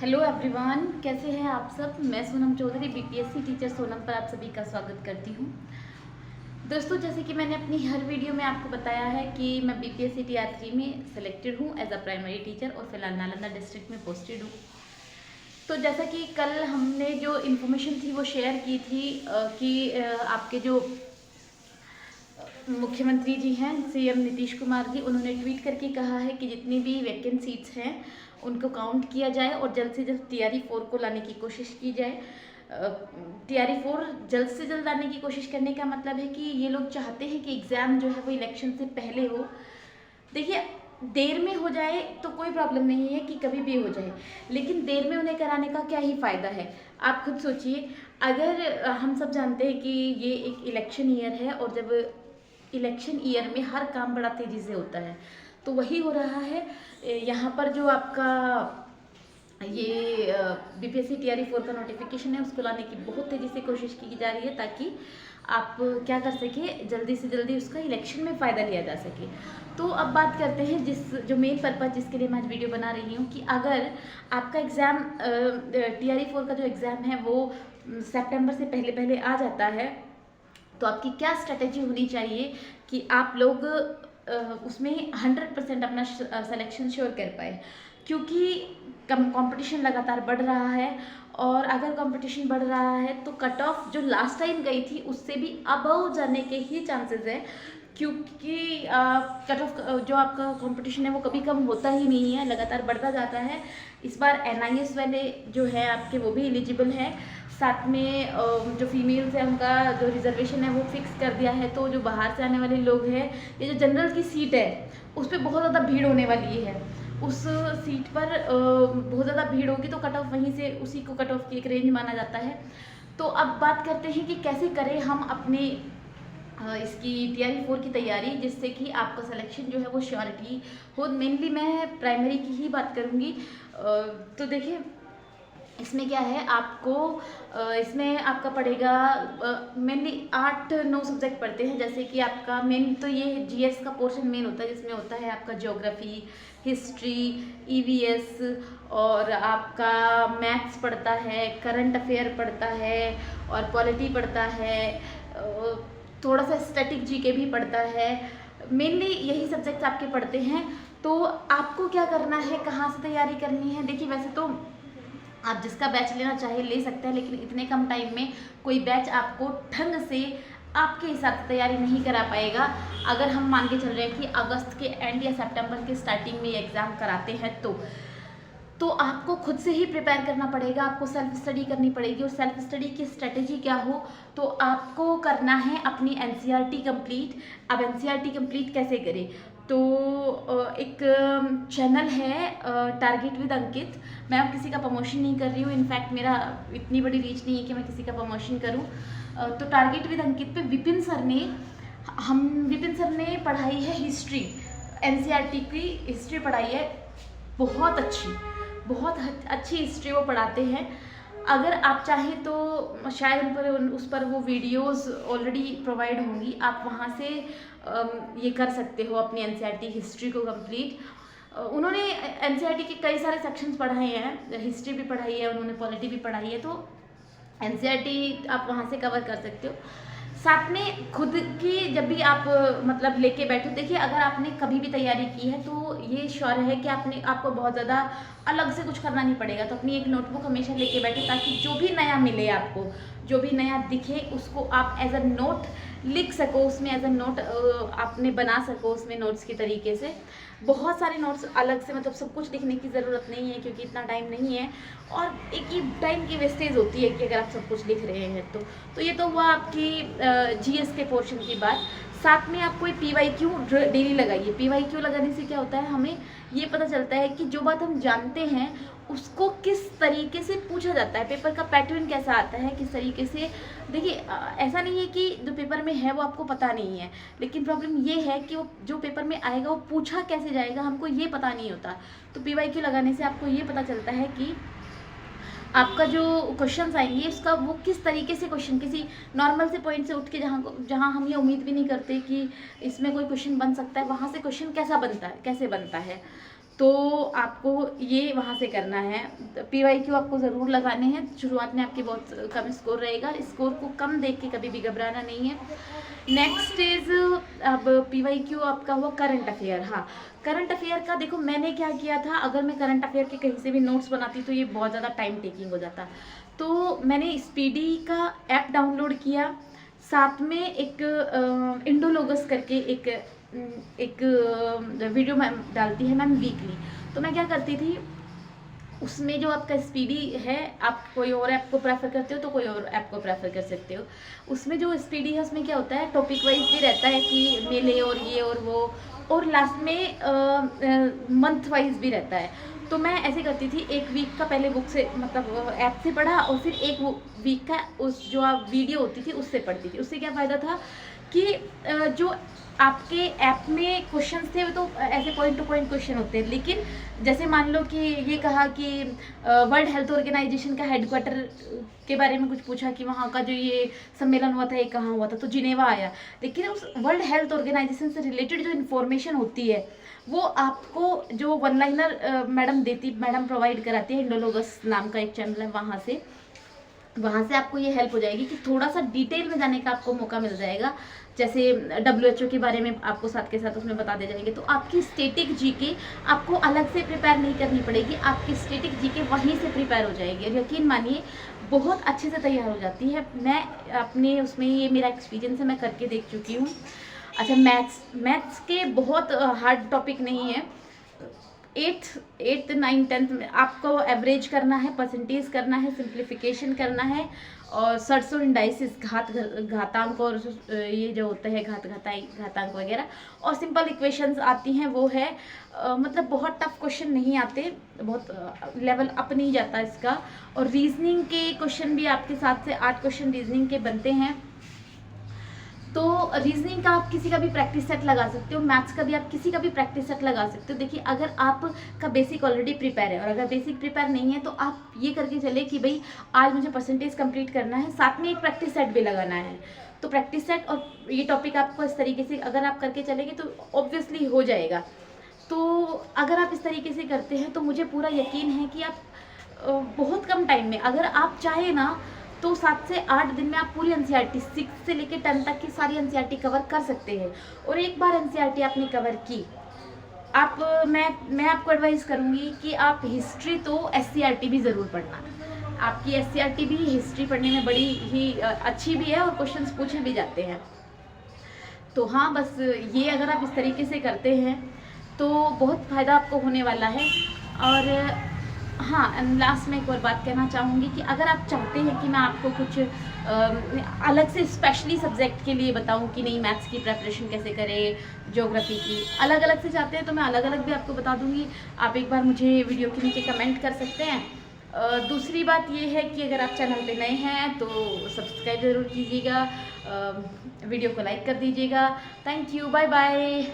Hello everyone, कैसे हैं आप सब। मैं सोनम चौधरी बीपीएससी टीचर सोनम पर आप सभी का स्वागत करती हूं। दोस्तों, जैसे कि मैंने अपनी हर वीडियो में आपको बताया है कि मैं बीपीएससी टीआर 3 में सेलेक्टेड हूं एज अ प्राइमरी टीचर और फिलहाल नालंदा डिस्ट्रिक्ट में पोस्टेड हूं। तो जैसा कि कल हमने जो इन्फॉर्मेशन थी वो शेयर की थी कि आपके जो मुख्यमंत्री जी हैं सीएम नीतीश कुमार जी, उन्होंने ट्वीट करके कहा है कि जितनी भी वैकेंट सीट्स हैं उनको काउंट किया जाए और जल्द से जल्द टीआरई 4 को लाने की कोशिश की जाए। टीआरई 4 जल्द से जल्द लाने की कोशिश करने का मतलब है कि ये लोग चाहते हैं कि एग्ज़ाम जो है वो इलेक्शन से पहले हो। देखिए, देर में हो जाए तो कोई प्रॉब्लम नहीं है कि कभी भी हो जाए, लेकिन देर में उन्हें कराने का क्या ही फ़ायदा है। आप खुद सोचिए, अगर हम सब जानते हैं कि ये एक इलेक्शन ईयर है और जब इलेक्शन ईयर में हर काम बड़ा तेज़ी से होता है, तो वही हो रहा है यहाँ पर। जो आपका ये बीपीएससी टीआरई 4 का नोटिफिकेशन है उसको लाने की बहुत तेज़ी से कोशिश की जा रही है ताकि आप क्या कर सके, जल्दी से जल्दी उसका इलेक्शन में फ़ायदा लिया जा सके। तो अब बात करते हैं जो मेन पर्पज़ जिसके लिए मैं आज वीडियो बना रही हूँ, कि अगर आपका एग्ज़ाम टीआरई 4 का जो एग्ज़ाम है वो सितंबर से पहले पहले आ जाता है, तो आपकी क्या स्ट्रेटेजी होनी चाहिए कि आप लोग उसमें 100% अपना सिलेक्शन श्योर कर पाए। क्योंकि कंपटीशन लगातार बढ़ रहा है और अगर कंपटीशन बढ़ रहा है तो कट ऑफ जो लास्ट टाइम गई थी उससे भी अबव जाने के ही चांसेस है, क्योंकि कट ऑफ जो आपका कंपटीशन है वो कभी कम होता ही नहीं है, लगातार बढ़ता जाता है। इस बार एनआईएस वाले जो है आपके वो भी एलिजिबल है, साथ में जो फीमेल्स हैं उनका जो रिजर्वेशन है वो फिक्स कर दिया है। तो जो बाहर से आने वाले लोग हैं, ये जो जनरल की सीट है उस पर बहुत ज़्यादा भीड़ होने वाली है, उस सीट पर बहुत ज़्यादा भीड़ होगी, तो कट ऑफ वहीं से उसी को कट ऑफ की एक रेंज माना जाता है। तो अब बात करते हैं कि कैसे करें हम अपने इसकी टीआरई 4 की तैयारी, जिससे कि आपका सिलेक्शन जो है वो श्योरिटी हो। मेनली मैं प्राइमरी की ही बात करूँगी। तो देखिए, इसमें क्या है, आपको इसमें आपका पड़ेगा मेनली 8-9 सब्जेक्ट पढ़ते हैं। जैसे कि आपका मेन तो ये जीएस का पोर्शन मेन होता है, जिसमें होता है आपका ज्योग्राफी, हिस्ट्री, ईवीएस, और आपका मैथ्स पढ़ता है, करंट अफेयर पढ़ता है और पॉलिटी पढ़ता है, थोड़ा सा स्टैटिक जीके भी पढ़ता है। मेनली यही सब्जेक्ट्स आपके पढ़ते हैं। तो आपको क्या करना है, कहाँ से तैयारी करनी है। देखिए, वैसे तो आप जिसका बैच लेना चाहे ले सकते हैं, लेकिन इतने कम टाइम में कोई बैच आपको ढंग से आपके हिसाब से तैयारी नहीं करा पाएगा। अगर हम मान के चल रहे हैं कि अगस्त के एंड या सितंबर के स्टार्टिंग में एग्ज़ाम कराते हैं तो आपको खुद से ही प्रिपेयर करना पड़ेगा, आपको सेल्फ स्टडी करनी पड़ेगी। और सेल्फ स्टडी की स्ट्रेटेजी क्या हो, तो आपको करना है अपनी एनसीईआरटी कंप्लीट। अब एनसीईआरटी कंप्लीट कैसे करें, तो एक चैनल है टारगेट विद अंकित। मैं अब किसी का प्रमोशन नहीं कर रही हूँ, इनफैक्ट मेरा इतनी बड़ी रीच नहीं है कि मैं किसी का प्रमोशन करूँ। तो टारगेट विद अंकित पे विपिन सर ने पढ़ाई है हिस्ट्री, एनसीईआरटी की हिस्ट्री पढ़ाई है, बहुत अच्छी हिस्ट्री वो पढ़ाते हैं। अगर आप चाहें तो शायद उस पर वो वीडियोस ऑलरेडी प्रोवाइड होंगी, आप वहाँ से ये कर सकते हो अपनी एनसीईआरटी हिस्ट्री को कंप्लीट। उन्होंने एनसीईआरटी के कई सारे सेक्शंस पढ़ाए हैं, हिस्ट्री भी पढ़ाई है उन्होंने, पॉलिटी भी पढ़ाई है, तो एनसीईआरटी आप वहाँ से कवर कर सकते हो। साथ में खुद की जब भी आप मतलब लेके बैठो, देखिए अगर आपने कभी भी तैयारी की है तो ये श्योर है कि आपको बहुत ज़्यादा अलग से कुछ करना नहीं पड़ेगा। तो अपनी एक नोटबुक हमेशा लेके बैठे, ताकि जो भी नया मिले आपको, जो भी नया दिखे उसको आप एज अ नोट लिख सको, उसमें एज अ नोट आपने बना सको उसमें नोट्स के तरीके से। बहुत सारे नोट्स अलग से, मतलब सब कुछ लिखने की ज़रूरत नहीं है क्योंकि इतना टाइम नहीं है और एक ही टाइम की वेस्टेज होती है कि अगर आप सब कुछ लिख रहे हैं तो ये तो हुआ आपकी जीएस के पोर्शन की बात। साथ में आप कोई पीवाईक्यू डेली लगाइए। पीवाईक्यू लगाने से क्या होता है, हमें ये पता चलता है कि जो बात हम जानते हैं उसको किस तरीके से पूछा जाता है, पेपर का पैटर्न कैसा आता है, किस तरीके से। देखिए, ऐसा नहीं है कि जो पेपर में है वो आपको पता नहीं है, लेकिन प्रॉब्लम ये है कि वो जो पेपर में आएगा वो पूछा कैसे जाएगा हमको ये पता नहीं होता। तो पीवाईक्यू लगाने से आपको ये पता चलता है कि आपका जो क्वेश्चंस आएंगे उसका वो किस तरीके से क्वेश्चन, किसी नॉर्मल से पॉइंट से उठ के जहाँ हम ये उम्मीद भी नहीं करते कि इसमें कोई क्वेश्चन बन सकता है, वहाँ से क्वेश्चन कैसे बनता है। तो आपको ये वहाँ से करना है। PYQ आपको ज़रूर लगाने हैं। शुरुआत में आपके बहुत कम स्कोर रहेगा, स्कोर को कम देख के कभी भी घबराना नहीं है। नेक्स्ट इज अब PYQ आपका हुआ करंट अफेयर। हाँ, करंट अफेयर का देखो मैंने क्या किया था, अगर मैं करंट अफेयर के कहीं से भी नोट्स बनाती तो ये बहुत ज़्यादा टाइम टेकिंग हो जाता, तो मैंने स्पीडी का ऐप डाउनलोड किया, साथ में एक इंडोलोगस करके एक वीडियो मैम डालती है मैम वीकली। तो मैं क्या करती थी, उसमें जो आपका स्पीडी है, आप कोई और ऐप को प्रेफर करते हो तो कोई और ऐप को प्रेफर कर सकते हो। उसमें जो स्पीडी है उसमें क्या होता है, टॉपिक वाइज भी रहता है कि मेले और ये और वो, और लास्ट में मंथ वाइज भी रहता है। तो मैं ऐसे करती थी, एक वीक का पहले बुक से मतलब ऐप से पढ़ा, और फिर एक वीक का उस जो आप वीडियो होती थी उससे पढ़ती थी। उससे क्या फ़ायदा था कि जो आपके ऐप में क्वेश्चंस थे वो तो ऐसे पॉइंट टू पॉइंट क्वेश्चन होते हैं, लेकिन जैसे मान लो कि ये कहा कि वर्ल्ड हेल्थ ऑर्गेनाइजेशन का हेडक्वार्टर के बारे में कुछ पूछा कि वहाँ का जो ये सम्मेलन हुआ था ये कहाँ हुआ था, तो जिनेवा आया। लेकिन उस वर्ल्ड हेल्थ ऑर्गेनाइजेशन से रिलेटेड जो इन्फॉर्मेशन होती है वो आपको जो वन लाइनर मैडम प्रोवाइड कराती है, इंडोलोगस नाम का एक चैनल है, वहाँ से आपको ये हेल्प हो जाएगी कि थोड़ा सा डिटेल में जाने का आपको मौका मिल जाएगा। जैसे WHO के बारे में आपको साथ के साथ उसमें बता दे जाएंगे, तो आपकी स्टैटिक जीके आपको अलग से प्रिपेयर नहीं करनी पड़ेगी, आपकी स्टैटिक जीके वहीं से प्रिपेयर हो जाएगी, और यकीन मानिए बहुत अच्छे से तैयार हो जाती है। मैं अपने उसमें, ये मेरा एक्सपीरियंस है, मैं करके देख चुकी हूँ। अच्छा, मैथ्स के बहुत हार्ड टॉपिक नहीं है। 8th 9th 10th में आपको एवरेज करना है, परसेंटेज करना है, सिंप्लीफिकेशन करना है, और सर्ट्स और इंडाइसिस, घातांक और ये जो होता है घातांक वगैरह, और सिंपल इक्वेशंस आती हैं, वो है मतलब बहुत टफ क्वेश्चन नहीं आते, बहुत लेवल अप नहीं जाता इसका। और रीजनिंग के क्वेश्चन भी आपके 7 से 8 क्वेश्चन रीजनिंग के बनते हैं। तो रीजनिंग का आप किसी का भी प्रैक्टिस सेट लगा सकते हो, मैथ्स का भी आप किसी का भी प्रैक्टिस सेट लगा सकते हो। देखिए, अगर आपका बेसिक ऑलरेडी प्रिपेयर है, और अगर बेसिक प्रिपेयर नहीं है तो आप ये करके चले कि भाई आज मुझे परसेंटेज कंप्लीट करना है, साथ में एक प्रैक्टिस सेट भी लगाना है। तो प्रैक्टिस सेट और ये टॉपिक आपको इस तरीके से अगर आप करके चलेंगे तो ऑब्वियसली हो जाएगा। तो अगर आप इस तरीके से करते हैं तो मुझे पूरा यकीन है कि आप बहुत कम टाइम में, अगर आप चाहे ना तो 7 से 8 दिन में आप पूरी NCERT 6 से लेकर 10 तक की सारी NCERT कवर कर सकते हैं। और एक बार NCERT आपने कवर की, मैं आपको एडवाइस करूँगी कि आप हिस्ट्री तो SCERT भी ज़रूर पढ़ना। आपकी SCERT भी हिस्ट्री पढ़ने में बड़ी ही अच्छी भी है, और क्वेश्चंस पूछे भी जाते हैं। तो हाँ, बस ये अगर आप इस तरीके से करते हैं तो बहुत फ़ायदा आपको होने वाला है। और हाँ, लास्ट में एक और बात कहना चाहूँगी कि अगर आप चाहते हैं कि मैं आपको कुछ अलग से स्पेशली सब्जेक्ट के लिए बताऊँ कि नहीं मैथ्स की प्रेपरेशन कैसे करें, ज्योग्राफी की अलग अलग से चाहते हैं तो मैं अलग अलग भी आपको बता दूँगी। आप एक बार मुझे वीडियो के नीचे कमेंट कर सकते हैं। दूसरी बात ये है कि अगर आप चैनल पे नए हैं तो सब्सक्राइब ज़रूर कीजिएगा, वीडियो को लाइक कर दीजिएगा। Thank you, bye bye.